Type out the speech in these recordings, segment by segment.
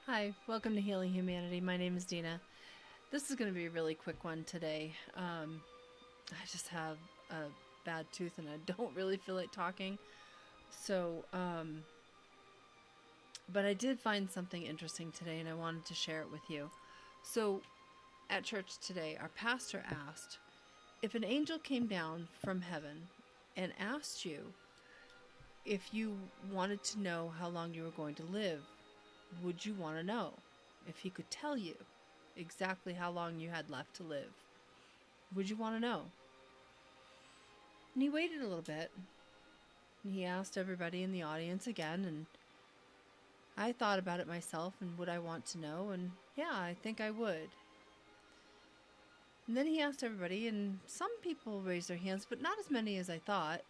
Hi, welcome to Healing Humanity. My name is Dina. This is going to be a really quick one today. I just have a bad tooth and I don't really feel like talking. So, but I did find something interesting today and I wanted to share it with you. So, at church today, our pastor asked if an angel came down from heaven and asked you if you wanted to know how long you were going to live, would you want to know? If he could tell you exactly how long you had left to live, would you want to know? And he waited a little bit. And he asked everybody in the audience again, and I thought about it myself and would I want to know? And yeah, I think I would. And then he asked everybody, and some people raised their hands, but not as many as I thought.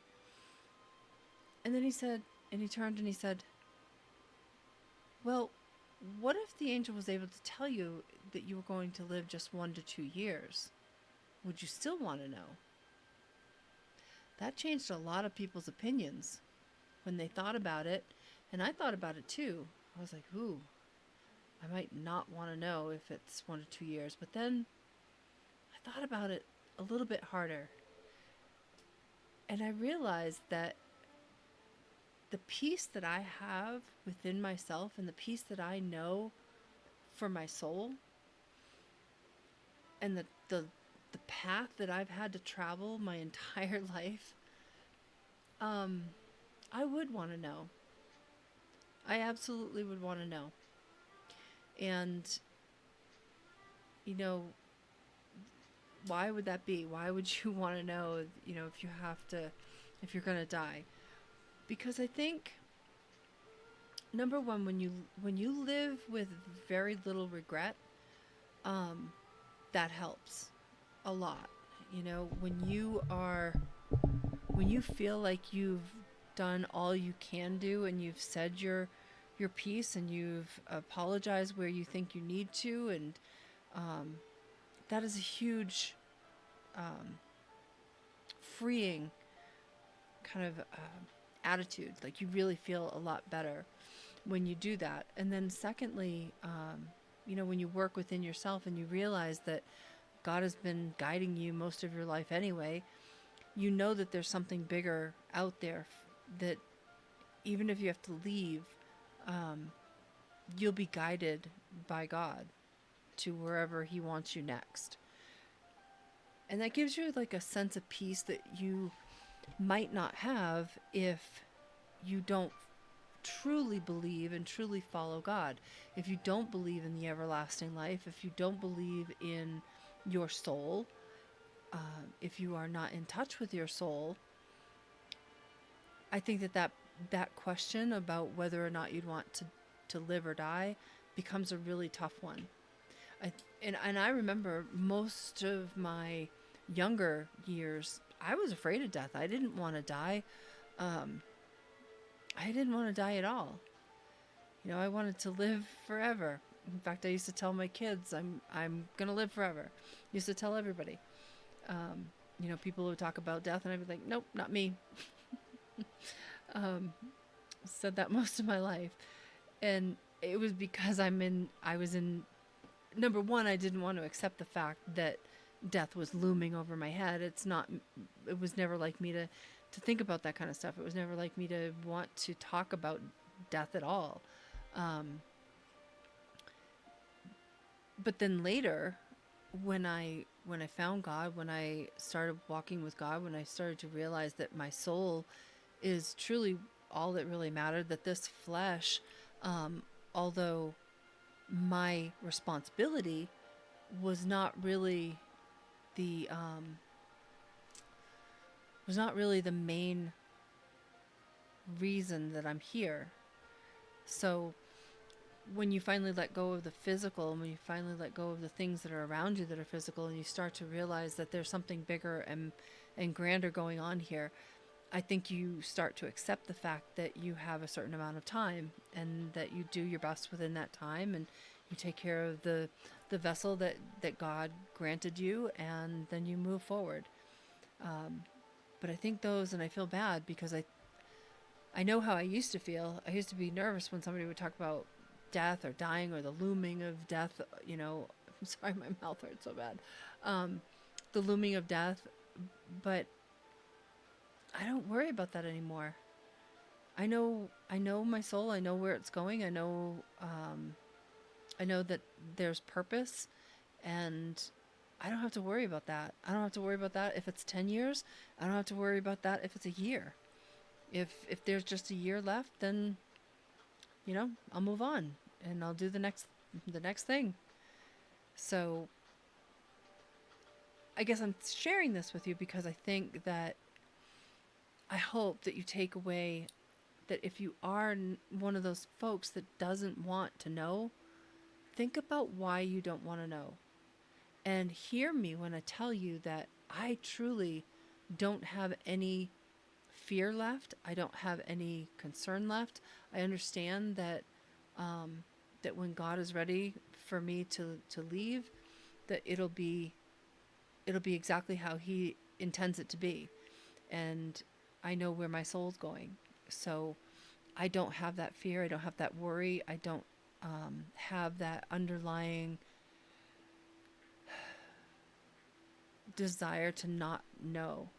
And then he said, and he turned and he said, well, what if the angel was able to tell you that you were going to live just 1 to 2 years? Would you still want to know? That changed a lot of people's opinions when they thought about it, and I thought about it too. I was like, ooh, I might not want to know if it's 1 to 2 years. But then I thought about it a little bit harder, and I realized that the peace that I have within myself and the peace that I know for my soul and the path that I've had to travel my entire life, um, I would want to know. I absolutely would want to know. And, you know, why would that be? Why would you want to know, if you have to, if you're going to die? Because I think number one, when you live with very little regret, um, that helps a lot. When you feel like you've done all you can do and you've said your piece and you've apologized where you think you need to, and um, that is a huge um, freeing kind of attitude. Like you really feel a lot better when you do that. And then secondly, when you work within yourself and you realize that God has been guiding you most of your life anyway, you know that there's something bigger out there that even if you have to leave, um, you'll be guided by God to wherever He wants you next. And that gives you like a sense of peace that you might not have if you don't truly believe and truly follow God. If you don't believe in the everlasting life, if you don't believe in your soul, if you are not in touch with your soul, I think that question about whether or not you'd want to live or die becomes a really tough one. And I remember most of my younger years, I was afraid of death. I didn't want to die. Um, I didn't want to die at all. I wanted to live forever. In fact, I used to tell my kids, I'm gonna live forever. Used to tell everybody. People would talk about death, and I'd be like, nope, not me. Um, Said that most of my life, and it was because I was in. Number one, I didn't want to accept the fact that death was looming over my head. It's not. It was never like me to think about that kind of stuff. It was never like me to want to talk about death at all. Um, but then later, when I found God, when I started walking with God, when I started to realize that my soul is truly all that really mattered, that this flesh, um, although my responsibility was not really the main reason that I'm here. So when you finally let go of the physical, and when you finally let go of the things that are around you that are physical, and you start to realize that there's something bigger and grander going on here, I think you start to accept the fact that you have a certain amount of time and that you do your best within that time, and you take care of the vessel that God granted you, and then you move forward. But I think those, and I feel bad because I know how I used to feel. I used to be nervous when somebody would talk about death or dying or the looming of death, you know, I'm sorry, my mouth hurts so bad. The looming of death, but I don't worry about that anymore. I know my soul. I know where it's going. I know that there's purpose, and I don't have to worry about that. I don't have to worry about that if it's 10 years. I don't have to worry about that if it's a year. If there's just a year left, then you know, I'll move on and I'll do the next thing. So, I guess I'm sharing this with you because I think that I hope that you take away that if you are one of those folks that doesn't want to know, think about why you don't want to know. And hear me when I tell you that I truly don't have any fear left. I don't have any concern left. I understand that that when God is ready for me to leave, that it'll be exactly how He intends it to be, and I know where my soul's going. So I don't have that fear. I don't have that worry. I don't have that underlying desire to not know,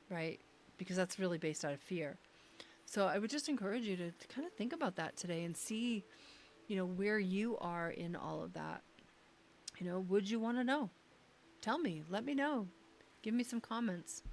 right? Because that's really based out of fear. So I would just encourage you to kind of think about that today and see, you know, where you are in all of that. You know, would you want to know? Tell me, let me know. Give me some comments.